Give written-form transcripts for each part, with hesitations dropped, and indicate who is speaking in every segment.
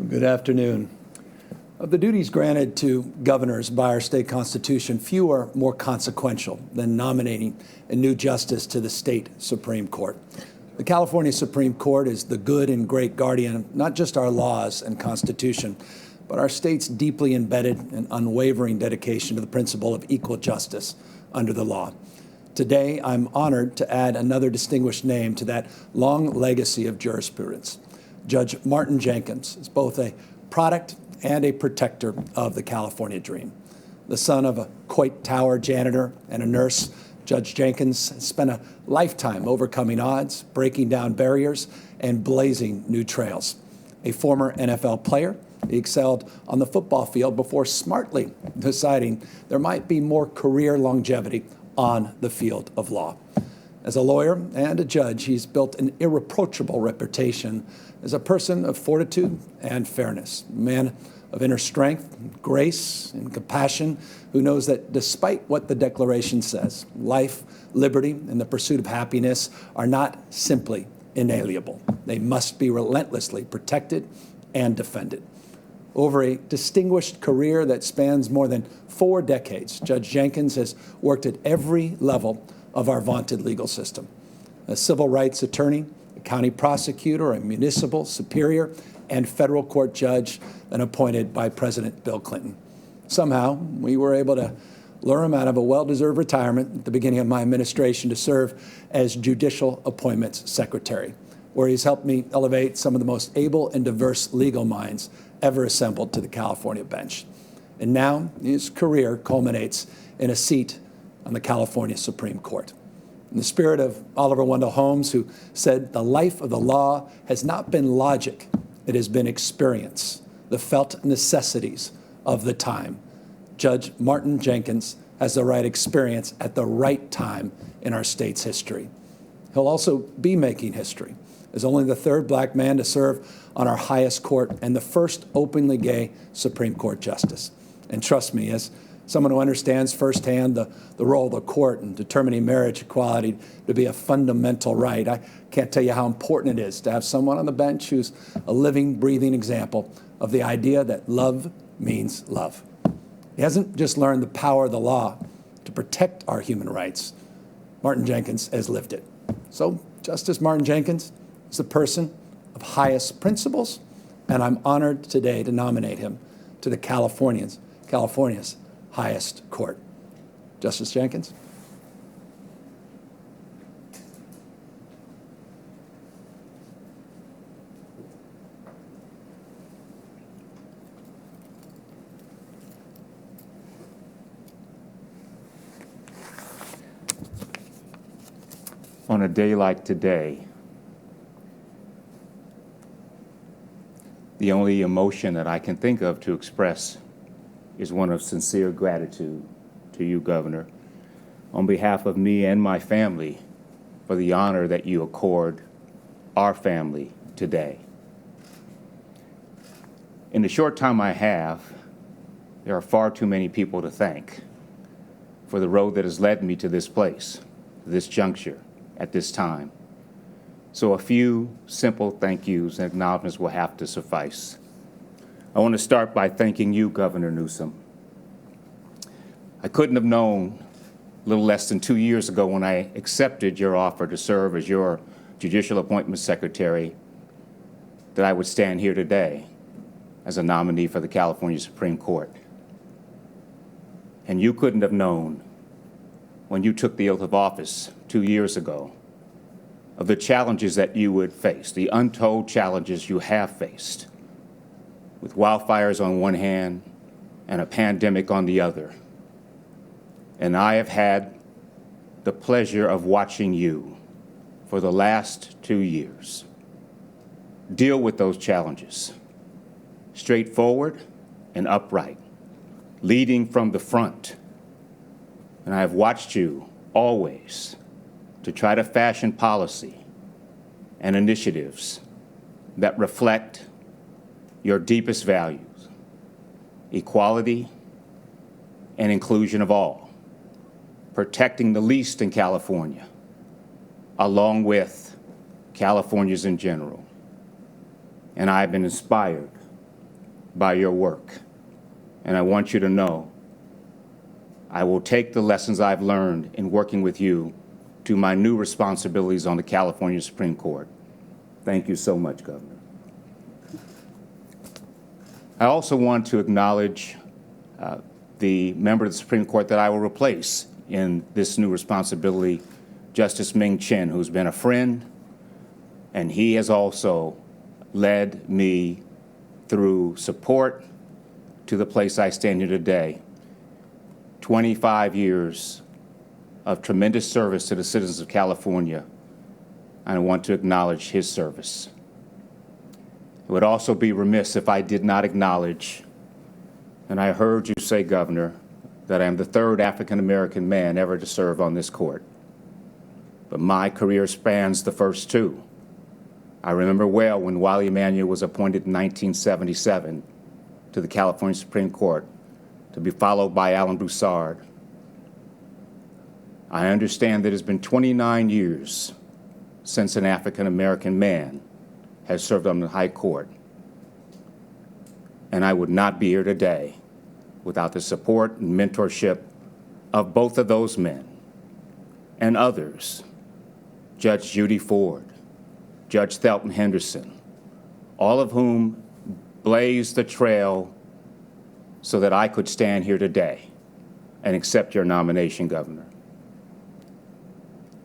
Speaker 1: Good afternoon. Of the duties granted to governors by our state constitution, few are more consequential than nominating a new justice to the state Supreme Court. The California Supreme Court is the good and great guardian of not just our laws and constitution, but our state's deeply embedded and unwavering dedication to the principle of equal justice under the law. Today, I'm honored to add another distinguished name to that long legacy of jurisprudence. Judge Martin Jenkins is both a product and a protector of the California dream. The son of a Coit Tower janitor and a nurse, Judge Jenkins has spent a lifetime overcoming odds, breaking down barriers, and blazing new trails. A former NFL player, he excelled on the football field before smartly deciding there might be more career longevity on the field of law. As a lawyer and a judge, he's built an irreproachable reputation as a person of fortitude and fairness, a man of inner strength, grace, and compassion, who knows that despite what the Declaration says, life, liberty, and the pursuit of happiness are not simply inalienable. They must be relentlessly protected and defended. Over a distinguished career that spans more than 4 decades, Judge Jenkins has worked at every level of our vaunted legal system. A civil rights attorney, a county prosecutor, a municipal superior, and federal court judge, and appointed by President Bill Clinton. Somehow, we were able to lure him out of a well-deserved retirement at the beginning of my administration to serve as Judicial Appointments Secretary, where he's helped me elevate some of the most able and diverse legal minds ever assembled to the California bench. And now his career culminates in a seat on the California Supreme Court. In the spirit of Oliver Wendell Holmes, who said, "The life of the law has not been logic, it has been experience, the felt necessities of the time." Judge Martin Jenkins has the right experience at the right time in our state's history. He'll also be making history as only the 3rd black man to serve on our highest court and the first openly gay Supreme Court justice. And trust me, as someone who understands firsthand the role of the court in determining marriage equality to be a fundamental right, I can't tell you how important it is to have someone on the bench who's a living, breathing example of the idea that love means love. He hasn't just learned the power of the law to protect our human rights. Martin Jenkins has lived it. So Justice Martin Jenkins is a person of highest principles, and I'm honored today to nominate him to the California's highest court. Justice Jenkins.
Speaker 2: On a day like today, the only emotion that I can think of to express is one of sincere gratitude to you, Governor, on behalf of me and my family for the honor that you accord our family today. In the short time I have, there are far too many people to thank for the road that has led me to this place, this juncture, at this time. So a few simple thank yous and acknowledgments will have to suffice. I want to start by thanking you, Governor Newsom. I couldn't have known a little less than 2 years ago when I accepted your offer to serve as your Judicial Appointments Secretary that I would stand here today as a nominee for the California Supreme Court. And you couldn't have known when you took the oath of office 2 years ago of the challenges that you would face, the untold challenges you have faced, with wildfires on one hand and a pandemic on the other. And I have had the pleasure of watching you for the last 2 years deal with those challenges, straightforward and upright, leading from the front. And I have watched you always to try to fashion policy and initiatives that reflect your deepest values, equality and inclusion of all, protecting the least in California, along with Californians in general. And I've been inspired by your work. And I want you to know I will take the lessons I've learned in working with you to my new responsibilities on the California Supreme Court. Thank you so much, Governor. I also want to acknowledge the member of the Supreme Court that I will replace in this new responsibility, Justice Ming Chin, who's been a friend, and he has also led me through support to the place I stand here today. 25 years of tremendous service to the citizens of California, and I want to acknowledge his service. It would also be remiss if I did not acknowledge, and I heard you say, Governor, that I am the third African-American man ever to serve on this court. But my career spans the first two. I remember well when Wiley Emanuel was appointed in 1977 to the California Supreme Court, to be followed by Alan Broussard. I understand that it has been 29 years since an African-American man has served on the High Court. And I would not be here today without the support and mentorship of both of those men and others, Judge Judy Ford, Judge Thelton Henderson, all of whom blazed the trail so that I could stand here today and accept your nomination, Governor.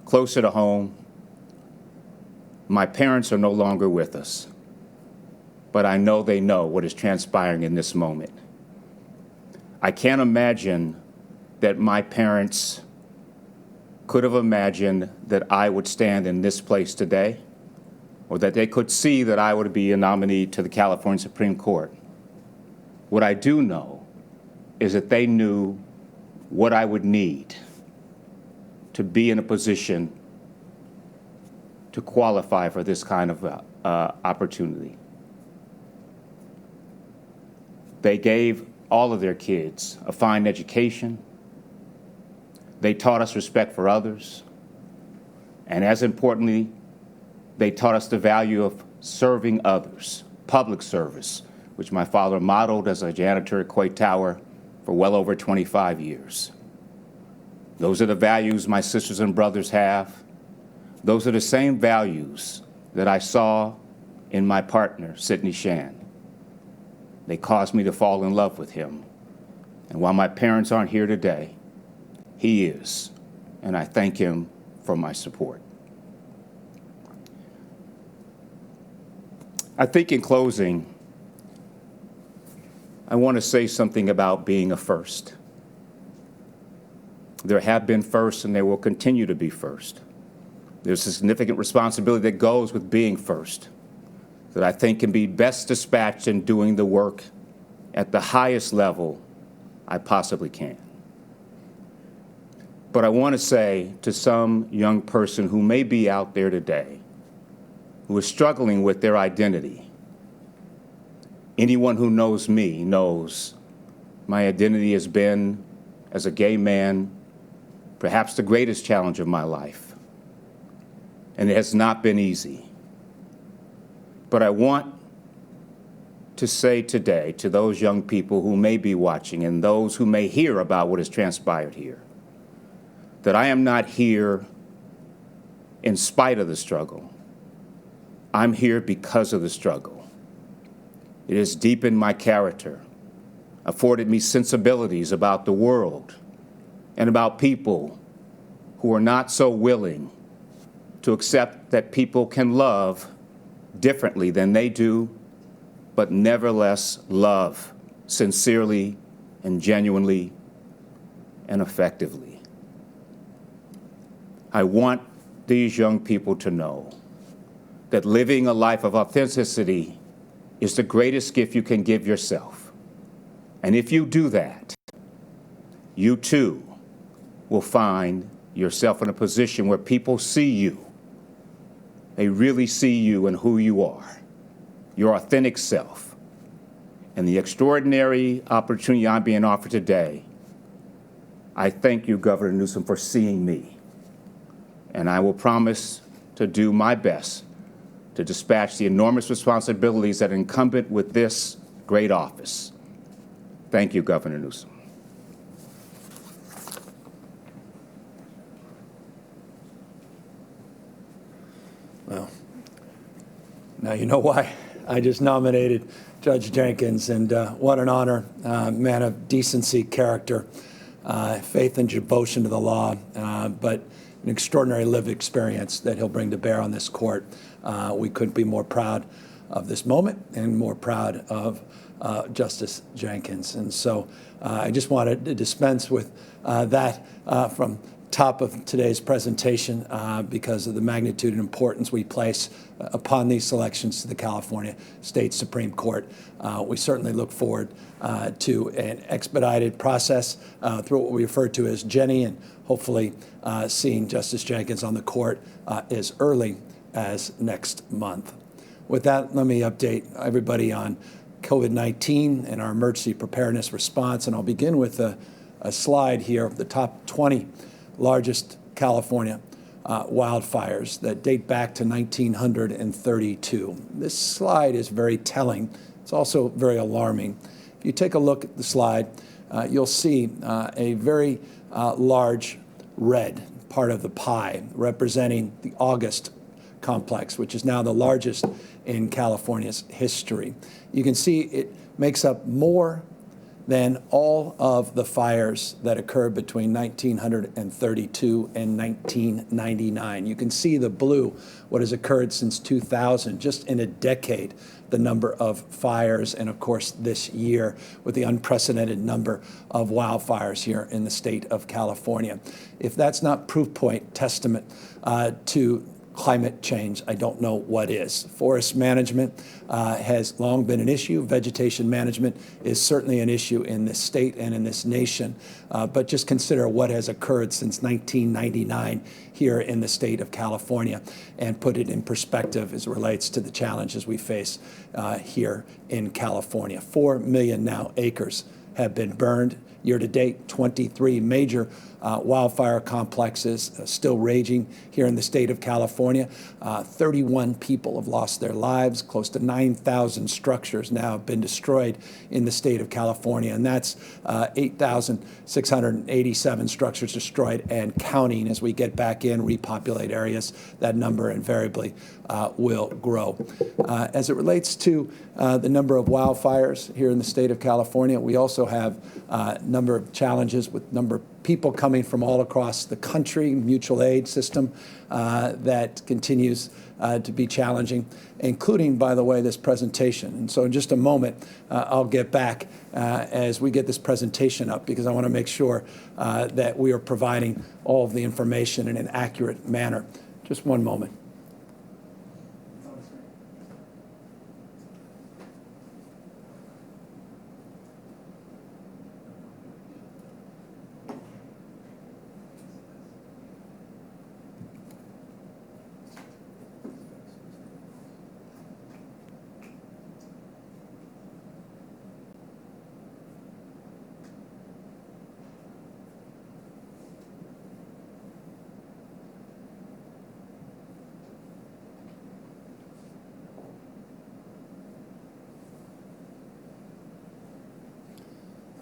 Speaker 2: Closer to home, my parents are no longer with us, but I know they know what is transpiring in this moment. I can't imagine that my parents could have imagined that I would stand in this place today, or that they could see that I would be a nominee to the California Supreme Court. What I do know is that they knew what I would need to be in a position to qualify for this kind of opportunity. They gave all of their kids a fine education. They taught us respect for others. And as importantly, they taught us the value of serving others, public service, which my father modeled as a janitor at Coit Tower for well over 25 years. Those are the values my sisters and brothers have. Those are the same values that I saw in my partner, Sidney Shan. They caused me to fall in love with him. And while my parents aren't here today, he is, and I thank him for my support. I think in closing, I want to say something about being a first. There have been firsts, and there will continue to be first. There's a significant responsibility that goes with being first that I think can be best dispatched in doing the work at the highest level I possibly can. But I want to say to some young person who may be out there today who is struggling with their identity, anyone who knows me knows my identity has been, as a gay man, perhaps the greatest challenge of my life. And it has not been easy. But I want to say today to those young people who may be watching and those who may hear about what has transpired here, that I am not here in spite of the struggle. I'm here because of the struggle. It has deepened my character, afforded me sensibilities about the world and about people who are not so willing to accept that people can love differently than they do, but nevertheless love sincerely and genuinely and effectively. I want these young people to know that living a life of authenticity is the greatest gift you can give yourself. And if you do that, you too will find yourself in a position where people see you. They really see you and who you are, your authentic self. And the extraordinary opportunity I'm being offered today, I thank you, Governor Newsom, for seeing me. And I will promise to do my best to dispatch the enormous responsibilities that are incumbent with this great office. Thank you, Governor Newsom.
Speaker 1: Well, now you know why I just nominated Judge Jenkins, and what an honor, man of decency, character, faith and devotion to the law, but an extraordinary lived experience that he'll bring to bear on this court. We couldn't be more proud of this moment and more proud of Justice Jenkins. And so I just wanted to dispense with that from top of today's presentation because of the magnitude and importance we place upon these selections to the California State Supreme Court. We certainly look forward to an expedited process through what we refer to as Jenny, and hopefully seeing Justice Jenkins on the court as early as next month. With that, let me update everybody on COVID-19 and our emergency preparedness response, and I'll begin with a slide here of the top 20 largest California wildfires that date back to 1932. This slide is very telling. It's also very alarming. If you take a look at the slide, you'll see a very large red part of the pie representing the August complex, which is now the largest in California's history. You can see it makes up more than all of the fires that occurred between 1932 and 1999. You can see the blue, what has occurred since 2000, just in a decade, the number of fires, and of course this year with the unprecedented number of wildfires here in the state of California. If that's not proof point, testament to climate change, I don't know what is. Forest management has long been an issue. Vegetation management is certainly an issue in this state and in this nation. But just consider what has occurred since 1999 here in the state of California and put it in perspective as it relates to the challenges we face here in California. 4 million now acres have been burned. Year to date, 23 major wildfire complexes still raging here in the state of California. 31 people have lost their lives. Close to 9,000 structures now have been destroyed in the state of California, and that's 8,687 structures destroyed and counting. As we get back in, repopulate areas, that number invariably will grow. As it relates to the number of wildfires here in the state of California, we also have a number of challenges with number of people coming from all across the country, mutual aid system that continues to be challenging, including, by the way, this presentation. And so in just a moment, I'll get back as we get this presentation up, because I want to make sure that we are providing all of the information in an accurate manner. Just one moment.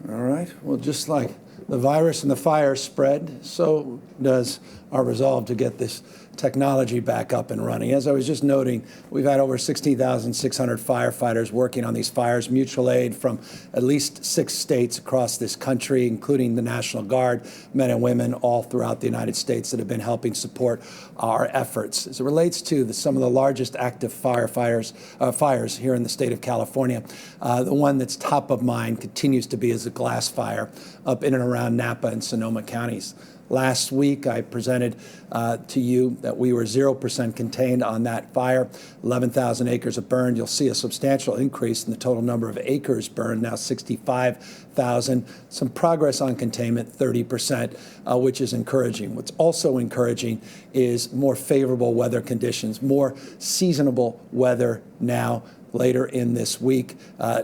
Speaker 1: All right. Well, just like the virus and the fire spread, so does our resolve to get this technology back up and running. As I was just noting, we've had over 16,600 firefighters working on these fires, mutual aid from at least 6 states across this country, including the National Guard, men and women all throughout the United States that have been helping support our efforts. As it relates to some of the largest active fires here in the state of California, the one that's top of mind continues to be is the glass fire up in and around Napa and Sonoma counties. Last week, I presented to you that we were 0% contained on that fire. 11,000 acres have burned. You'll see a substantial increase in the total number of acres burned, now 65,000. Some progress on containment, 30%, which is encouraging. What's also encouraging is more favorable weather conditions, more seasonable weather now later in this week,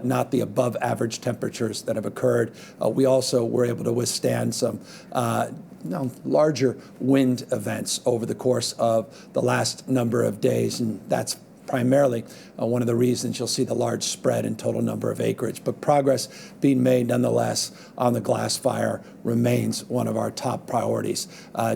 Speaker 1: not the above average temperatures that have occurred. We also were able to withstand some larger wind events over the course of the last number of days, and that's primarily one of the reasons you'll see the large spread in total number of acreage. But progress being made nonetheless on the glass fire remains one of our top priorities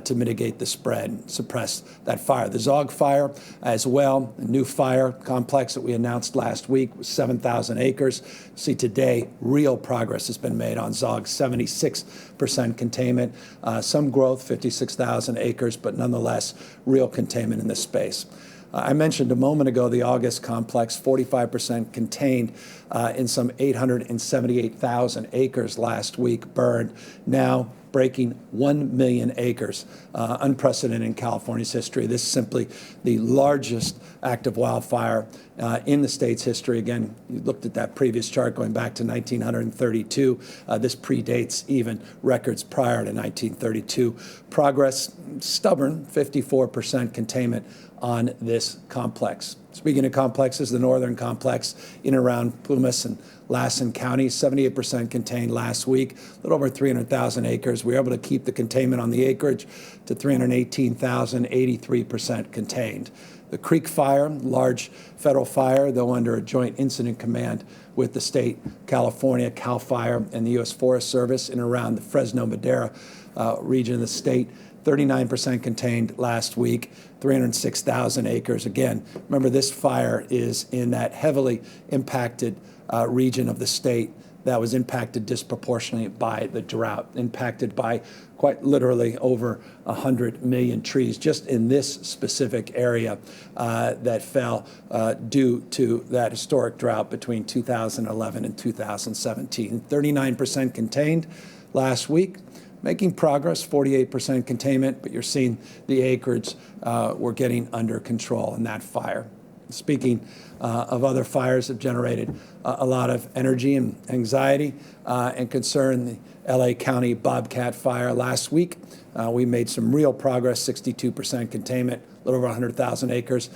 Speaker 1: to mitigate the spread and suppress that fire. The Zog fire as well, a new fire complex that we announced last week was 7,000 acres. See today, real progress has been made on Zog, 76% containment, some growth, 56,000 acres, but nonetheless, real containment in this space. I mentioned a moment ago the August complex, 45% contained in some 878,000 acres last week burned, now breaking 1 million acres, unprecedented in California's history. This is simply the largest active wildfire in the state's history. Again, you looked at that previous chart going back to 1932. This predates even records prior to 1932. Progress, stubborn, 54% containment on this complex. Speaking of complexes, the northern complex in and around Plumas and Lassen counties, 78% contained last week, a little over 300,000 acres. We were able to keep the containment on the acreage to 318,000, 83% contained. The Creek Fire, large federal fire, though under a joint incident command with the state, California, CAL FIRE, and the U.S. Forest Service in and around the Fresno Madera region of the state, 39% contained last week, 306,000 acres. Again, remember this fire is in that heavily impacted region of the state that was impacted disproportionately by the drought, impacted by quite literally over 100 million trees just in this specific area that fell due to that historic drought between 2011 and 2017. 39% contained last week. Making progress, 48% containment, but you're seeing the acreage we're getting under control in that fire. Speaking of other fires that have generated a lot of energy and anxiety and concern, the LA County Bobcat fire last week, we made some real progress, 62% containment, a little over 100,000 acres,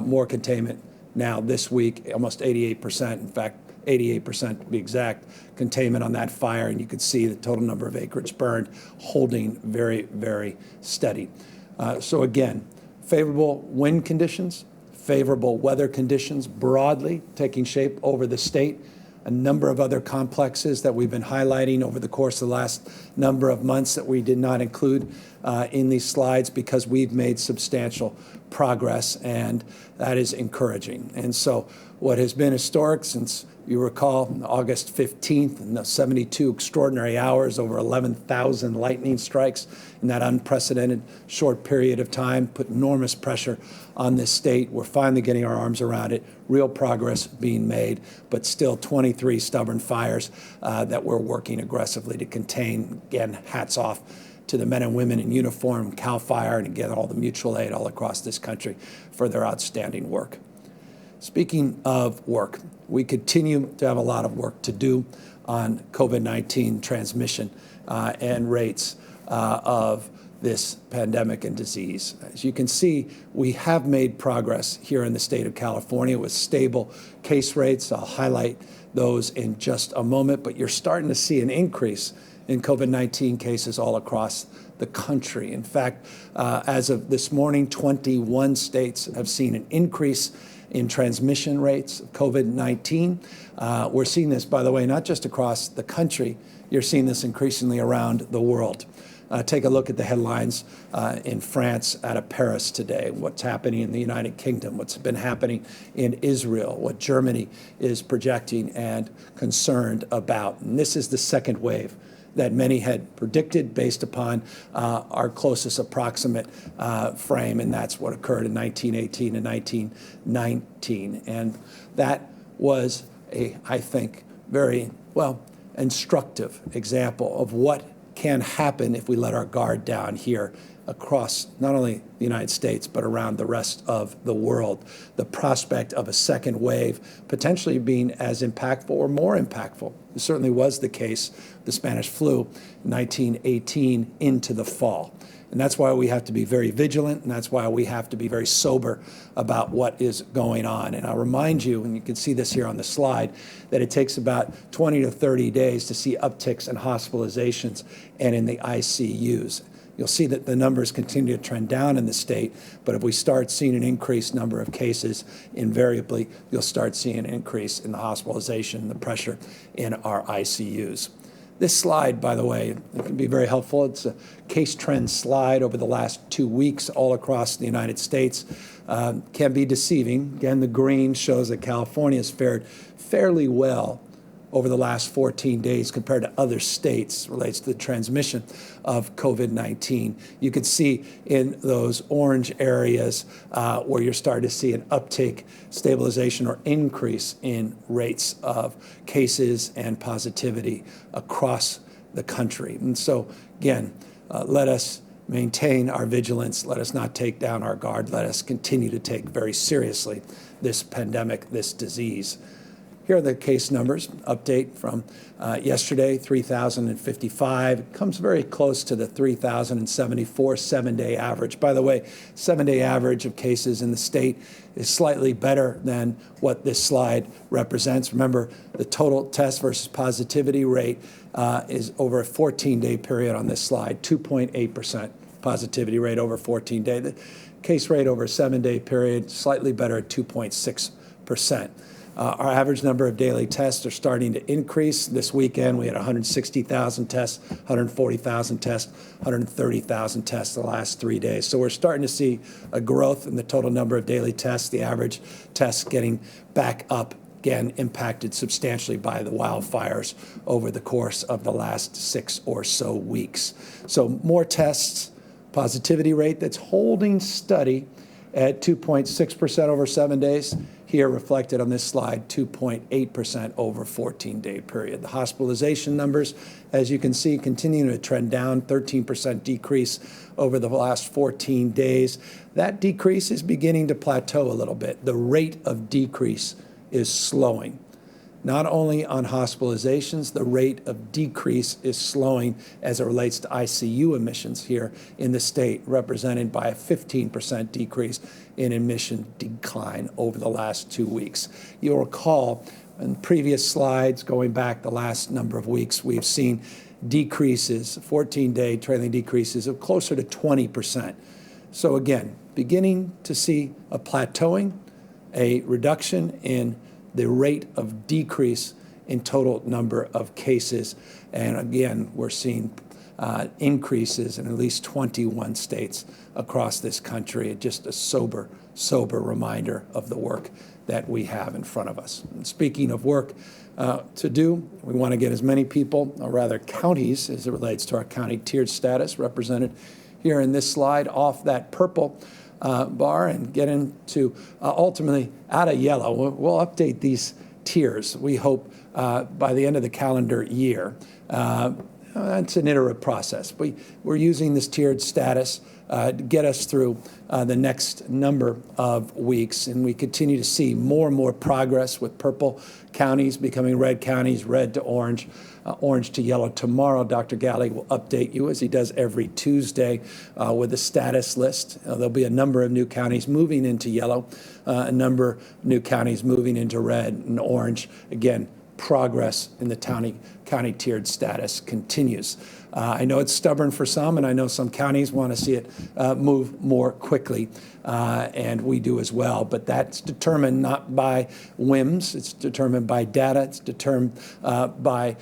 Speaker 1: more containment now this week, almost 88%. In fact, 88% to be exact, containment on that fire, and you could see the total number of acreage burned holding very, very steady. So again, favorable wind conditions, favorable weather conditions broadly taking shape over the state. A number of other complexes that we've been highlighting over the course of the last number of months that we did not include in these slides because we've made substantial progress, and that is encouraging. And so what has been historic since, you recall, August 15th and the 72 extraordinary hours, over 11,000 lightning strikes in that unprecedented short period of time, put enormous pressure on this state. We're finally getting our arms around it. Real progress being made, but still 23 stubborn fires that we're working aggressively to contain. Again, hats off to the men and women in uniform, CAL FIRE, and again, all the mutual aid all across this country for their outstanding work. Speaking of work, we continue to have a lot of work to do on COVID-19 transmission and rates of this pandemic and disease. As you can see, we have made progress here in the state of California with stable case rates. I'll highlight those in just a moment, but you're starting to see an increase in COVID-19 cases all across the country. In fact, as of this morning, 21 states have seen an increase in transmission rates of COVID-19. We're seeing this, by the way, not just across the country, you're seeing this increasingly around the world. Take a look at the headlines in France out of Paris today, what's happening in the United Kingdom, what's been happening in Israel, what Germany is projecting and concerned about. And this is the second wave that many had predicted based upon our closest approximate frame, and that's what occurred in 1918 and 1919. And that was a, I think, very, well, instructive example of what can happen if we let our guard down here across not only the United States, but around the rest of the world. The prospect of a second wave potentially being as impactful or more impactful. It certainly was the case, the Spanish flu, 1918 into the fall. And that's why we have to be very vigilant, and that's why we have to be very sober about what is going on. And I'll remind you, and you can see this here on the slide, that it takes about 20 to 30 days to see upticks in hospitalizations and in the ICUs. you'll see that the numbers continue to trend down in the state. But if we start seeing an increased number of cases, invariably, you'll start seeing an increase in the hospitalization, the pressure in our ICUs. This slide, by the way, it can be very helpful. It's a case trend slide over the last 2 weeks all across the United States. Can be deceiving. Again, the green shows that California has fared fairly well over the last 14 days compared to other states, relates to the transmission of COVID-19. You can see in those orange areas where you're starting to see an uptick, stabilization, or increase in rates of cases and positivity across the country. And so, again, let us maintain our vigilance. Let us not take down our guard. Let us continue to take very seriously this pandemic, this disease. Here are the case numbers. Update from yesterday, 3,055. It comes very close to the 3,074 seven-day average. By the way, seven-day average of cases in the state is slightly better than what this slide represents. Remember, the total test versus positivity rate is over a 14-day period on this slide, 2.8% positivity rate over 14-day. The case rate over a 7-day period, slightly better at 2.6%. Our average number of daily tests are starting to increase. This weekend, we had 160,000 tests, 140,000 tests, 130,000 tests the last 3 days. So we're starting to see a growth in the total number of daily tests, the average tests getting back up, again, impacted substantially by the wildfires over the course of the last 6 or so weeks. So more tests, positivity rate that's holding steady at 2.6% over 7 days. Here reflected on this slide, 2.8% over 14-day period. The hospitalization numbers, as you can see, continue to trend down, 13% decrease over the last 14 days. That decrease is beginning to plateau a little bit. The rate of decrease is slowing. Not only on hospitalizations, the rate of decrease is slowing as it relates to ICU admissions here in the state, represented by a 15% decrease in admission decline over the last 2 weeks. You'll recall in previous slides going back the last number of weeks, we've seen decreases, 14-day trailing decreases of closer to 20%. So again, beginning to see a plateauing, a reduction in the rate of decrease in total number of cases. And again, we're seeing increases in at least 21 states across this country. Just a sober reminder of the work that we have in front of us. And speaking of work to do, we want to get as many people, or rather counties, as it relates to our county tiered status, represented here in this slide, off that purple bar and get into ultimately out of yellow. We'll update these tiers, we hope, by the end of the calendar year. It's an iterative process. We're using this tiered status to get us through the next number of weeks, and we continue to see more and more progress with purple counties becoming red counties, red to orange, orange to yellow. Tomorrow, Dr. Galley will update you, as he does every Tuesday, with a status list. There'll be a number of new counties moving into yellow, a number of new counties moving into red and orange. Again, progress in the county tiered status continues. I know it's stubborn for some, and I know some counties want to see it move more quickly, and we do as well. But that's determined not by whims. It's determined by data. It's determined by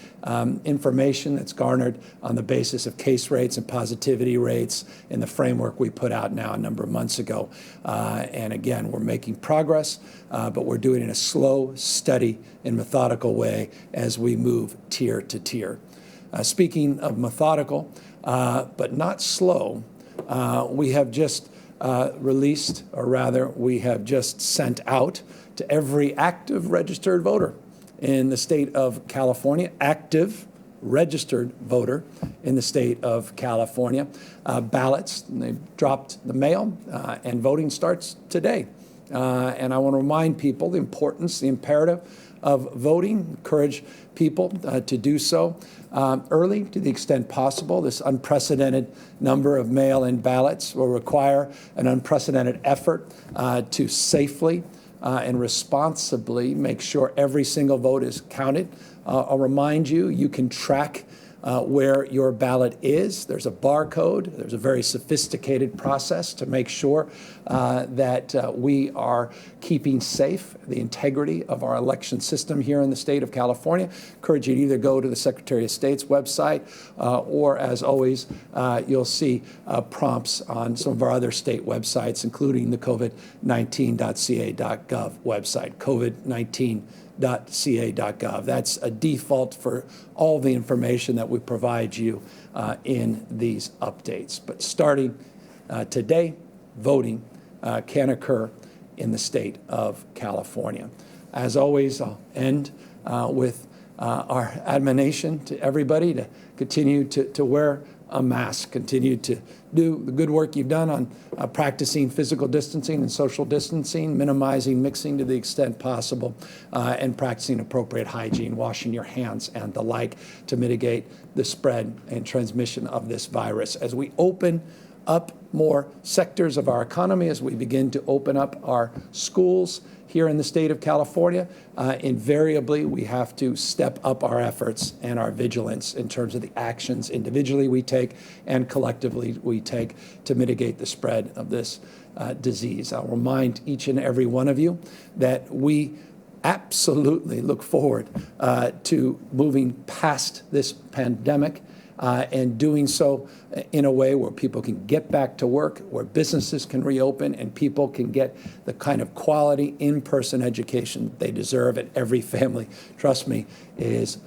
Speaker 1: information that's garnered on the basis of case rates and positivity rates in the framework we put out now a number of months ago. And again, we're making progress, but we're doing it in a slow, steady, and methodical way as we move tier to tier. Speaking of methodical, but not slow, we have just released, or rather, we have just sent out to every active registered voter in the state of California, active registered voter in the state of California, ballots. And they've dropped the mail, and voting starts today. And I want to remind people the importance, the imperative of voting, encourage people to do so early to the extent possible. This unprecedented number of mail-in ballots will require an unprecedented effort to safely and responsibly make sure every single vote is counted. I'll remind you, you can track where your ballot is. There's a barcode. There's a very sophisticated process to make sure that we are keeping safe the integrity of our election system here in the state of California. Encourage you to either go to the Secretary of State's website or, as always, you'll see prompts on some of our other state websites, including the covid19.ca.gov website, covid19.ca.gov. That's a default for all the information that we provide you in these updates. But starting today, voting can occur in the state of California. As always, I'll end with our admonition to everybody to continue to wear a mask, continue to do the good work you've done on practicing physical distancing and social distancing, minimizing mixing to the extent possible, and practicing appropriate hygiene, washing your hands and the like to mitigate the spread and transmission of this virus. As we open up more sectors of our economy, as we begin to open up our schools here in the state of California, invariably we have to step up our efforts and our vigilance in terms of the actions individually we take and collectively we take to mitigate the spread of this disease. I'll remind each and every one of you that we absolutely look forward to moving past this pandemic and doing so in a way where people can get back to work, where businesses can reopen, and people can get the kind of quality in-person education they deserve. And every family, trust me, is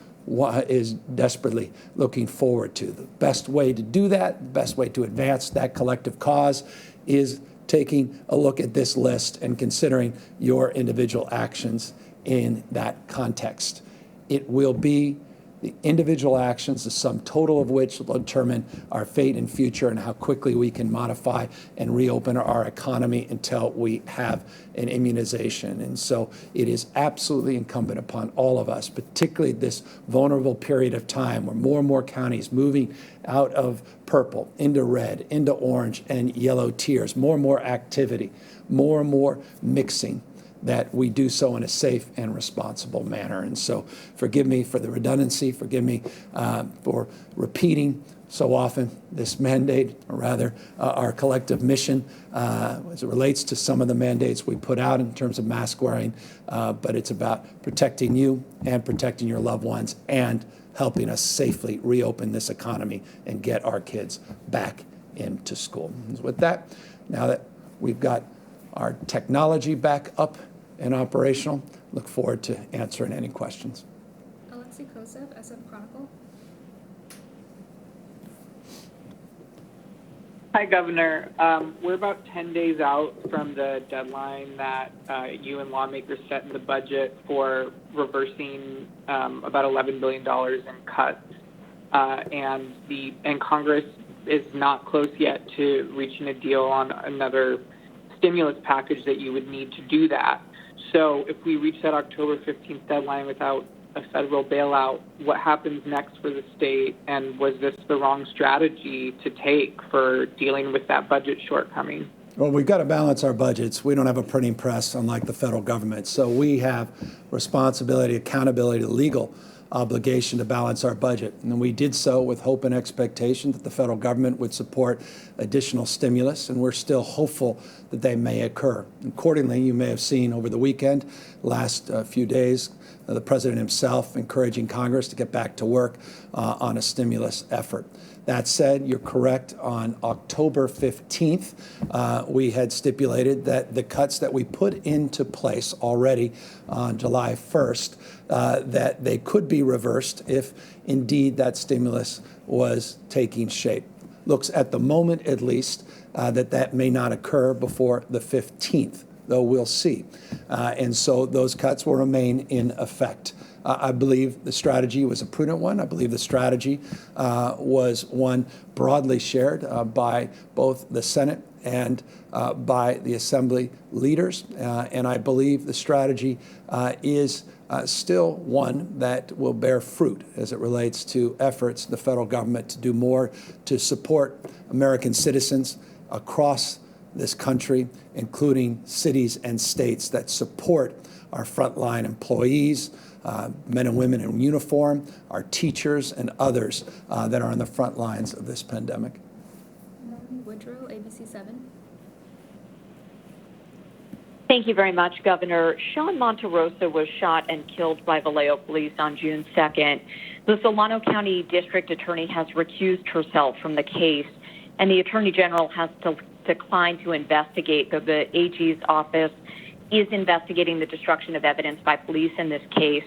Speaker 1: desperately looking forward to. The best way to do that, the best way to advance that collective cause is taking a look at this list and considering your individual actions in that context. It will be the individual actions, the sum total of which will determine our fate and future and how quickly we can modify and reopen our economy until we have an immunization. And so it is absolutely incumbent upon all of us, particularly this vulnerable period of time where more and more counties moving out of purple into red, into orange and yellow tiers, more and more activity, more and more mixing, that we do so in a safe and responsible manner. And so forgive me for the redundancy, forgive me for repeating so often this mandate, or rather our collective mission as it relates to some of the mandates we put out in terms of mask wearing, but it's about protecting you and protecting your loved ones and helping us safely reopen this economy and get our kids back into school. And with that, now that we've got our technology back up and operational, look forward to answering any questions.
Speaker 3: Alexei Kosev, SF Chronicle.
Speaker 4: Hi, Governor. We're about 10 days out from the deadline that you and lawmakers set in the budget for reversing about $11 billion in cuts. And Congress is not close yet to reaching a deal on another stimulus package that you would need to do that. So if we reach that October 15th deadline without a federal bailout, what happens next for the state? And was this the wrong strategy to take for dealing with that budget shortcoming?
Speaker 1: Well, we've got to balance our budgets. We don't have a printing press, unlike the federal government. So we have responsibility, accountability, legal obligation to balance our budget. And we did so with hope and expectation that the federal government would support additional stimulus, and we're still hopeful that they may occur. Accordingly, you may have seen over the weekend, last few days, the president himself encouraging Congress to get back to work on a stimulus effort. That said, you're correct. On October 15th, we had stipulated that the cuts that we put into place already on July 1st, that they could be reversed if indeed that stimulus was taking shape. Looks at the moment, at least, that may not occur before the 15th, though we'll see. And so those cuts will remain in effect. I believe the strategy was a prudent one. I believe the strategy was one broadly shared by both the Senate and by the Assembly leaders. And I believe the strategy is still one that will bear fruit as it relates to efforts of the federal government to do more to support American citizens across this country, including cities and states that support our frontline employees, men and women in uniform, our teachers, and others that are on the front lines of this pandemic.
Speaker 3: Melanie Woodrow, ABC 7.
Speaker 5: Thank you very much, Governor. Sean Monterosa was shot and killed by Vallejo police on June 2nd. The Solano County District Attorney has recused herself from the case, and the Attorney General has declined to investigate. The AG's office is investigating the destruction of evidence by police in this case.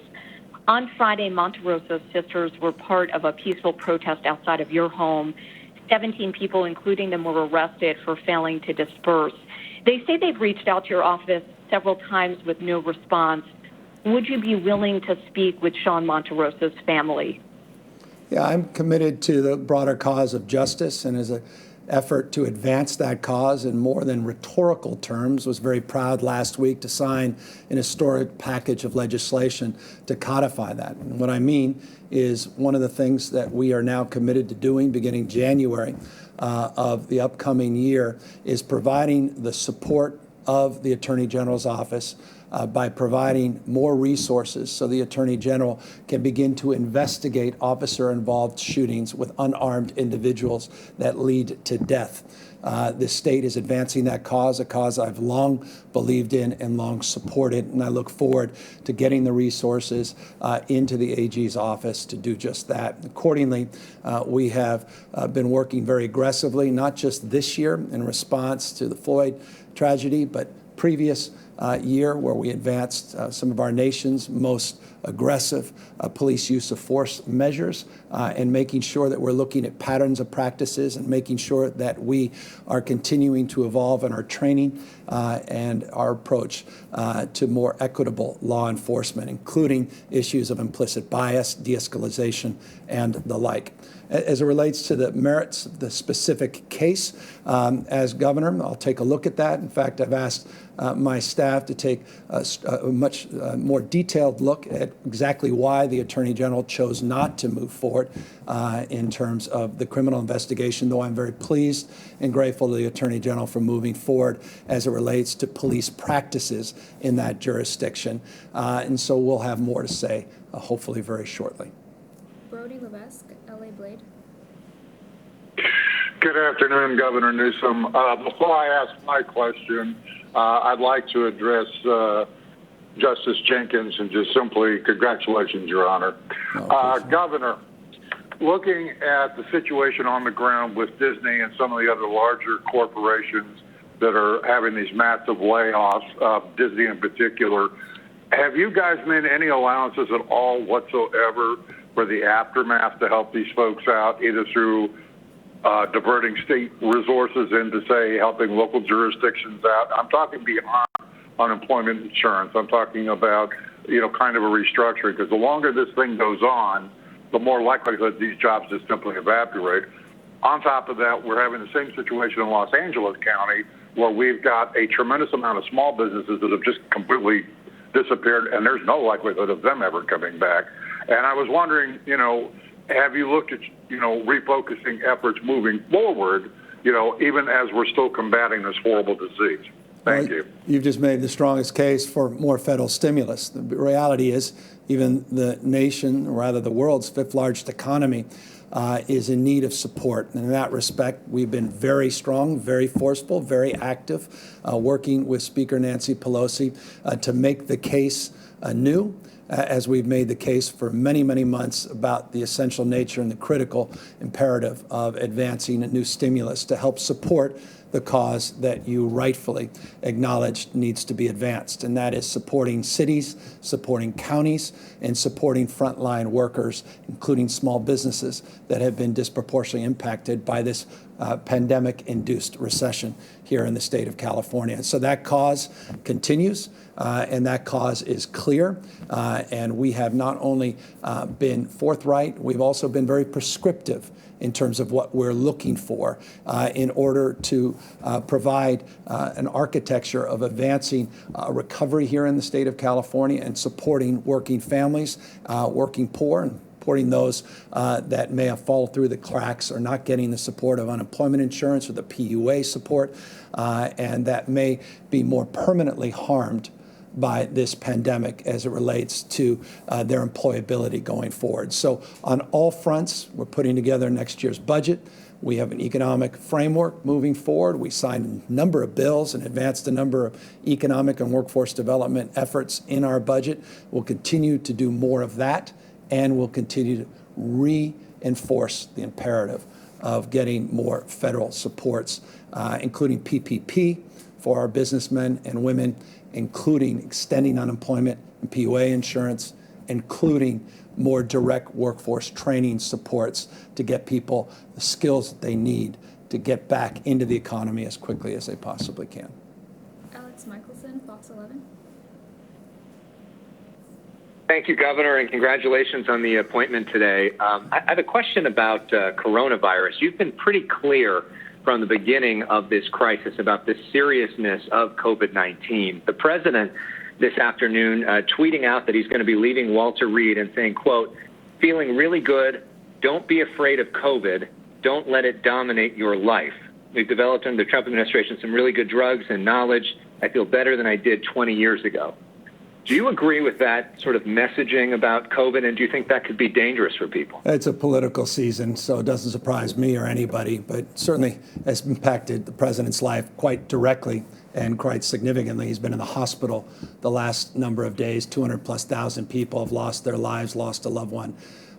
Speaker 5: On Friday, Monterosa's sisters were part of a peaceful protest outside of your home. 17 people, including them, were arrested for failing to disperse. They say they've reached out to your office several times with no response. Would you be willing to speak with Sean Monterosa's family?
Speaker 1: Yeah, I'm committed to the broader cause of justice, and as an effort to advance that cause in more than rhetorical terms, was very proud last week to sign an historic package of legislation to codify that. And what I mean is one of the things that we are now committed to doing beginning January of the upcoming year is providing the support of the Attorney General's office by providing more resources so the Attorney General can begin to investigate officer-involved shootings with unarmed individuals that lead to death. The state is advancing that cause, a cause I've long believed in and long supported, and I look forward to getting the resources into the AG's office to do just that. Accordingly, we have been working very aggressively, not just this year in response to the Floyd tragedy, but previous year where we advanced some of our nation's most aggressive police use of force measures and making sure that we're looking at patterns of practices and making sure that we are continuing to evolve in our training and our approach to more equitable law enforcement, including issues of implicit bias, de-escalation, and the like. As it relates to the merits of the specific case, as governor, I'll take a look at that. In fact, I've asked my staff to take a much more detailed look at exactly why the Attorney General chose not to move forward in terms of the criminal investigation, though I'm very pleased and grateful to the Attorney General for moving forward as it relates to police practices in that jurisdiction. And so we'll have more to say, hopefully very shortly.
Speaker 3: Brody Levesque, LA Blade.
Speaker 6: Good afternoon, Governor Newsom. Before I ask my question, I'd like to address Justice Jenkins and just simply congratulations, Your Honor. Governor, looking at the situation on the ground with Disney and some of the other larger corporations that are having these massive layoffs, Disney in particular, have you guys made any allowances at all whatsoever for the aftermath to help these folks out, either through diverting state resources into, say, helping local jurisdictions out? I'm talking beyond unemployment insurance. I'm talking about, kind of a restructuring, because the longer this thing goes on, the more likelihood these jobs just simply evaporate. On top of that, we're having the same situation in Los Angeles County, where we've got a tremendous amount of small businesses that have just completely disappeared, and there's no likelihood of them ever coming back. And I was wondering, have you looked at, refocusing efforts moving forward, even as we're still combating this horrible disease? Thank you.
Speaker 1: You've just made the strongest case for more federal stimulus. The reality is even the nation, or rather the world's fifth largest economy, is in need of support. And in that respect, we've been very strong, very forceful, very active, working with Speaker Nancy Pelosi to make the case anew, as we've made the case for many, many months about the essential nature and the critical imperative of advancing a new stimulus to help support the cause that you rightfully acknowledged needs to be advanced, and that is supporting cities, supporting counties, and supporting frontline workers, including small businesses that have been disproportionately impacted by this pandemic-induced recession here in the state of California. So that cause continues, and that cause is clear, and we have not only been forthright, we've also been very prescriptive in terms of what we're looking for in order to provide an architecture of advancing recovery here in the state of California and supporting working families, working poor, and supporting those that may have fallen through the cracks or not getting the support of unemployment insurance or the PUA support, and that may be more permanently harmed by this pandemic as it relates to their employability going forward. So on all fronts, we're putting together next year's budget. We have an economic framework moving forward. We signed a number of bills and advanced a number of economic and workforce development efforts in our budget. We'll continue to do more of that, and we'll continue to reinforce the imperative of getting more federal supports, including PPP for our businessmen and women, including extending unemployment and PUA insurance, including more direct workforce training supports to get people the skills that they need to get back into the economy as quickly as they possibly can.
Speaker 3: Alex Michelson, Fox 11.
Speaker 7: Thank you, Governor, and congratulations on the appointment today. I have a question about coronavirus. You've been pretty clear from the beginning of this crisis about the seriousness of COVID-19. The president this afternoon tweeting out that he's going to be leaving Walter Reed and saying, quote, "Feeling really good. Don't be afraid of COVID. Don't let it dominate your life. We've developed under the Trump administration some really good drugs and knowledge. I feel better than I did 20 years ago." Do you agree with that sort of messaging about COVID, and do you think that could be dangerous for people?
Speaker 1: It's a political season, so it doesn't surprise me or anybody, but certainly has impacted the president's life quite directly and quite significantly. He's been in the hospital the last number of days. 200,000+ people have lost their lives, lost a loved one.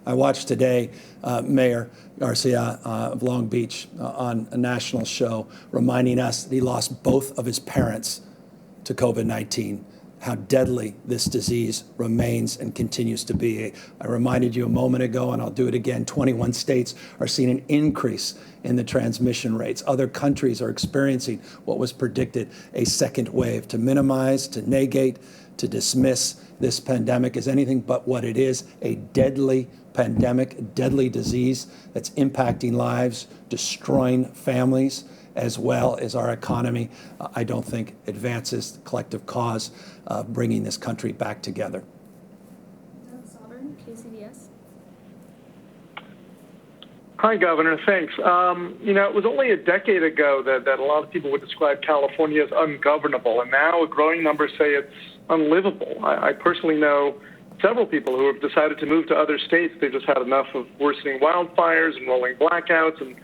Speaker 1: I watched today Mayor Garcia of Long Beach on a national show reminding us that he lost both of his parents to COVID-19. How deadly this disease remains and continues to be. I reminded you a moment ago, and I'll do it again, 21 states are seeing an increase in the transmission rates. Other countries are experiencing what was predicted, a second wave. To minimize, to negate, to dismiss this pandemic as anything but what it is, a deadly pandemic, a deadly disease that's impacting lives, destroying families, as well as our economy, I don't think advances the collective cause of bringing this country back together.
Speaker 3: Sovereign, KCBS.
Speaker 8: Hi, Governor. Thanks. It was only a decade ago that a lot of people would describe California as ungovernable, and now growing numbers say it's unlivable. I personally know several people who have decided to move to other states. They've just had enough of worsening wildfires and rolling blackouts and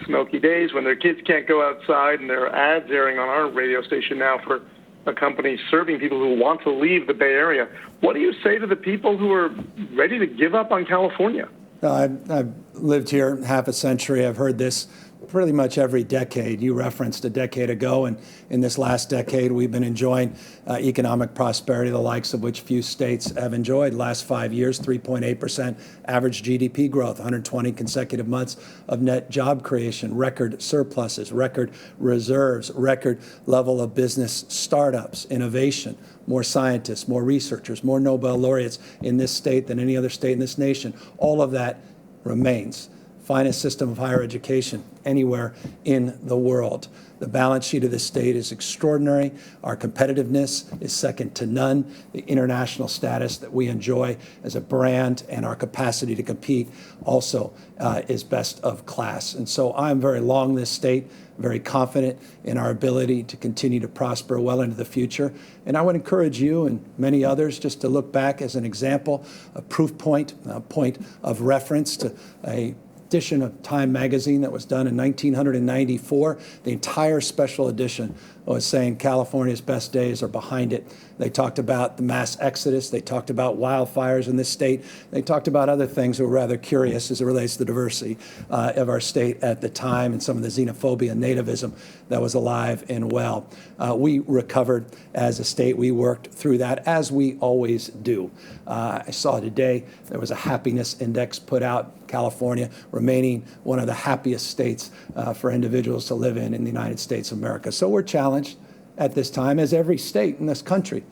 Speaker 8: smoky days when their kids can't go outside, and there are ads airing on our radio station now for a company serving people who want to leave the Bay Area. What do you say to the people who are ready to give up on California?
Speaker 1: I've lived here half a century. I've heard this pretty much every decade. You referenced a decade ago, and in this last decade, we've been enjoying economic prosperity, the likes of which few states have enjoyed. Last 5 years, 3.8% average GDP growth, 120 consecutive months of net job creation, record surpluses, record reserves, record level of business startups, innovation, more scientists, more researchers, more Nobel laureates in this state than any other state in this nation. All of that remains. Finest system of higher education anywhere in the world. The balance sheet of this state is extraordinary. Our competitiveness is second to none. The international status that we enjoy as a brand and our capacity to compete also is best of class. And so I'm very long this state, very confident in our ability to continue to prosper well into the future. And I would encourage you and many others just to look back as an example, a proof point, a point of reference to a edition of Time magazine that was done in 1994. The entire special edition was saying California's best days are behind it. They talked about the mass exodus. They talked about wildfires in this state. They talked about other things that were rather curious as it relates to the diversity of our state at the time and some of the xenophobia and nativism that was alive and well. We recovered as a state. We worked through that, as we always do. I saw today there was a happiness index put out. California remaining one of the happiest states for individuals to live in the United States of America. So we're challenged at this time, as every state in this country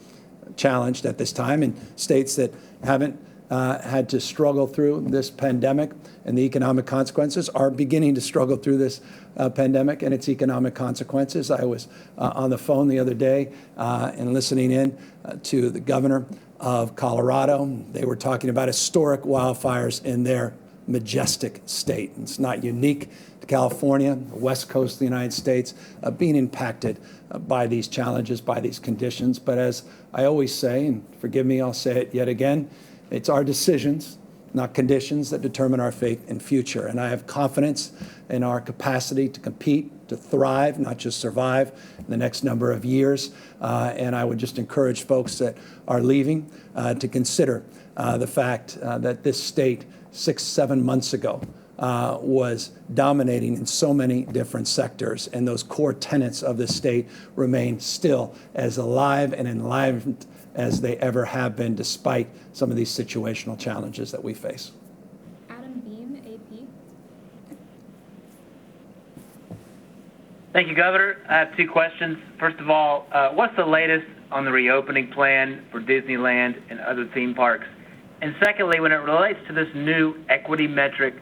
Speaker 1: challenged at this time, in states that haven't had to struggle through this pandemic and the economic consequences are beginning to struggle through this pandemic and its economic consequences. I was on the phone the other day and listening in to the governor of Colorado. They were talking about historic wildfires in their majestic state. It's not unique to California, the West Coast of the United States, being impacted by these challenges, by these conditions. But as I always say, and forgive me, I'll say it yet again, it's our decisions, not conditions, that determine our fate and future. And I have confidence in our capacity to compete, to thrive, not just survive in the next number of years. And I would just encourage folks that are leaving to consider the fact that this state 6-7 months ago was dominating in so many different sectors, and those core tenets of the state remain still as alive and enlivened as they ever have been, despite some of these situational challenges that we face.
Speaker 3: Adam Beam, AP.
Speaker 9: Thank you, Governor. I have two questions. First of all, what's the latest on the reopening plan for Disneyland and other theme parks? And secondly, when it relates to this new equity metric,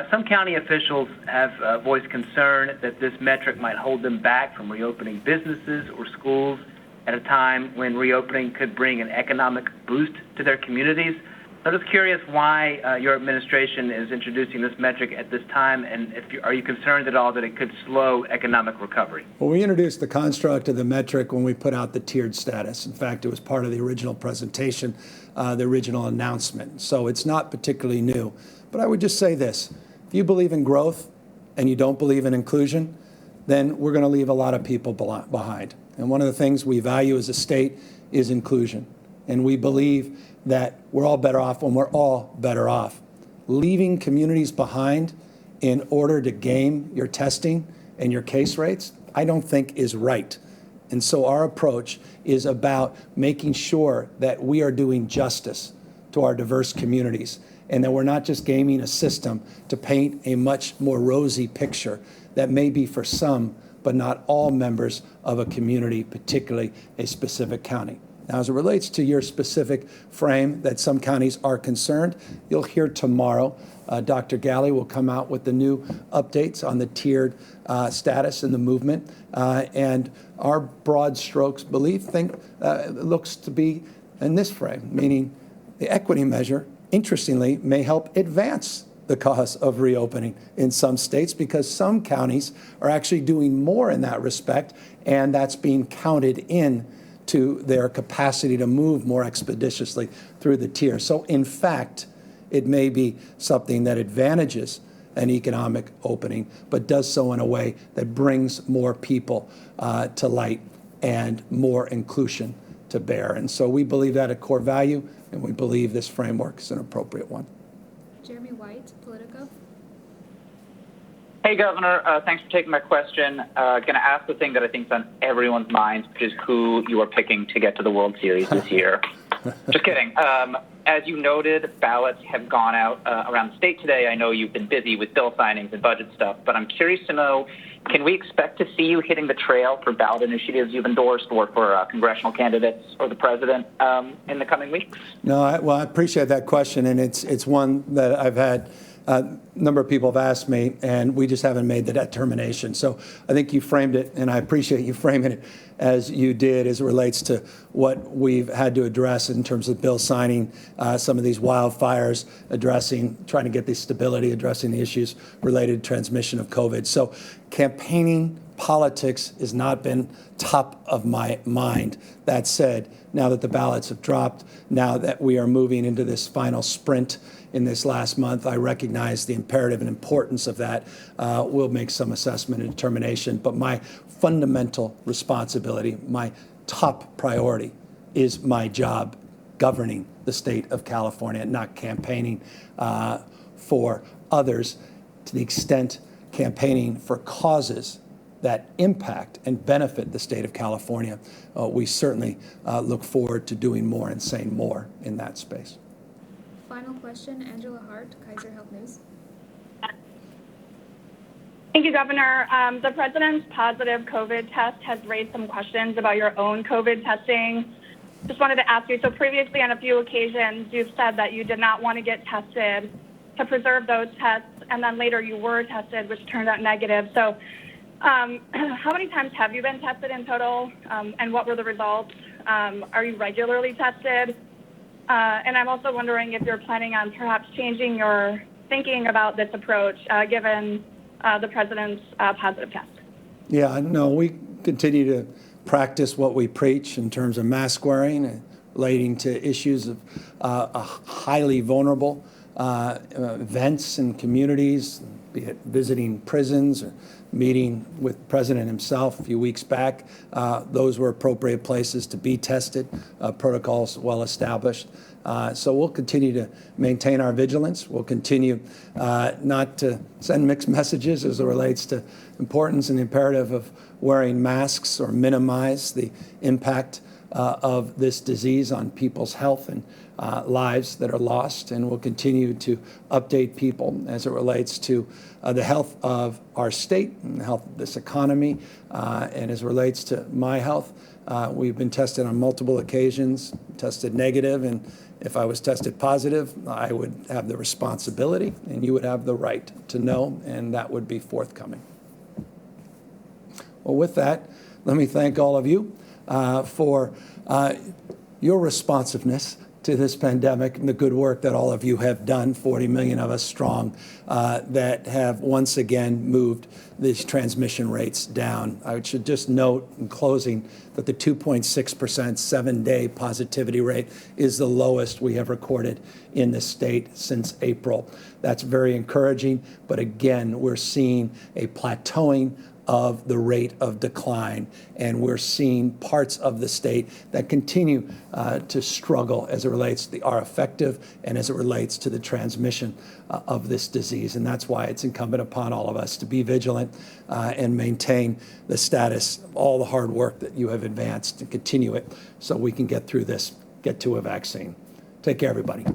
Speaker 9: some county officials have voiced concern that this metric might hold them back from reopening businesses or schools at a time when reopening could bring an economic boost to their communities. I'm just curious why your administration is introducing this metric at this time, and are you concerned at all that it could slow economic recovery?
Speaker 1: Well, we introduced the construct of the metric when we put out the tiered status. In fact, it was part of the original presentation, the original announcement. So it's not particularly new. But I would just say this. If you believe in growth and you don't believe in inclusion, then we're going to leave a lot of people behind. And one of the things we value as a state is inclusion. And we believe that we're all better off when we're all better off. Leaving communities behind in order to game your testing and your case rates, I don't think is right. And so our approach is about making sure that we are doing justice to our diverse communities, and that we're not just gaming a system to paint a much more rosy picture that may be for some, but not all members of a community, particularly a specific county. Now, as it relates to your specific frame that some counties are concerned, you'll hear tomorrow Dr. Galley will come out with the new updates on the tiered status and the movement. And our broad strokes belief looks to be in this frame, meaning the equity measure, interestingly, may help advance the cause of reopening in some states, because some counties are actually doing more in that respect, and that's being counted in to their capacity to move more expeditiously through the tier. So in fact, it may be something that advantages an economic opening, but does so in a way that brings more people to light and more inclusion to bear. And so we believe that a core value, and we believe this framework is an appropriate one.
Speaker 3: Jeremy White, Politico.
Speaker 10: Hey, Governor. Thanks for taking my question. Going to ask the thing that I think is on everyone's minds, which is who you are picking to get to the World Series this year. Just kidding. As you noted, ballots have gone out around the state today. I know you've been busy with bill signings and budget stuff, but I'm curious to know, can we expect to see you hitting the trail for ballot initiatives you've endorsed, or for congressional candidates or the president in the coming weeks?
Speaker 1: No, I appreciate that question, and it's one that I've had a number of people have asked me, and we just haven't made the determination. So I think you framed it, and I appreciate you framing it as you did, as it relates to what we've had to address in terms of bill signing, some of these wildfires, trying to get the stability, addressing the issues related to transmission of COVID. So campaigning politics has not been top of my mind. That said, now that the ballots have dropped, now that we are moving into this final sprint in this last month, I recognize the imperative and importance of that. We'll make some assessment and determination, but my fundamental responsibility, my top priority, is my job governing the state of California, not campaigning for others, to the extent campaigning for causes that impact and benefit the state of California. We certainly look forward to doing more and saying more in that space.
Speaker 3: Final question, Angela Hart, Kaiser Health News.
Speaker 11: Thank you, Governor. The president's positive COVID test has raised some questions about your own COVID testing. Just wanted to ask you, so previously on a few occasions, you've said that you did not want to get tested to preserve those tests, and then later you were tested, which turned out negative. So how many times have you been tested in total, and what were the results? Are you regularly tested? And I'm also wondering if you're planning on perhaps changing your thinking about this approach, given the president's positive test?
Speaker 1: Yeah, no, we continue to practice what we preach in terms of mask wearing, relating to issues of highly vulnerable events in communities, be it visiting prisons or meeting with the president himself a few weeks back. Those were appropriate places to be tested, protocols well established. So we'll continue to maintain our vigilance. We'll continue not to send mixed messages as it relates to importance and the imperative of wearing masks or minimize the impact of this disease on people's health and lives that are lost. And we'll continue to update people as it relates to the health of our state and the health of this economy. And as it relates to my health, we've been tested on multiple occasions, tested negative, and if I was tested positive, I would have the responsibility and you would have the right to know, and that would be forthcoming. Well, with that, let me thank all of you for your responsiveness to this pandemic and the good work that all of you have done, 40 million of us strong, that have once again moved these transmission rates down. I should just note in closing that the 2.6% 7-day positivity rate is the lowest we have recorded in the state since April. That's very encouraging, but again, we're seeing a plateauing of the rate of decline, and we're seeing parts of the state that continue to struggle as it relates to are effective and as it relates to the transmission of this disease. And that's why it's incumbent upon all of us to be vigilant and maintain the status of all the hard work that you have advanced and continue it so we can get through this, get to a vaccine. Take care, everybody.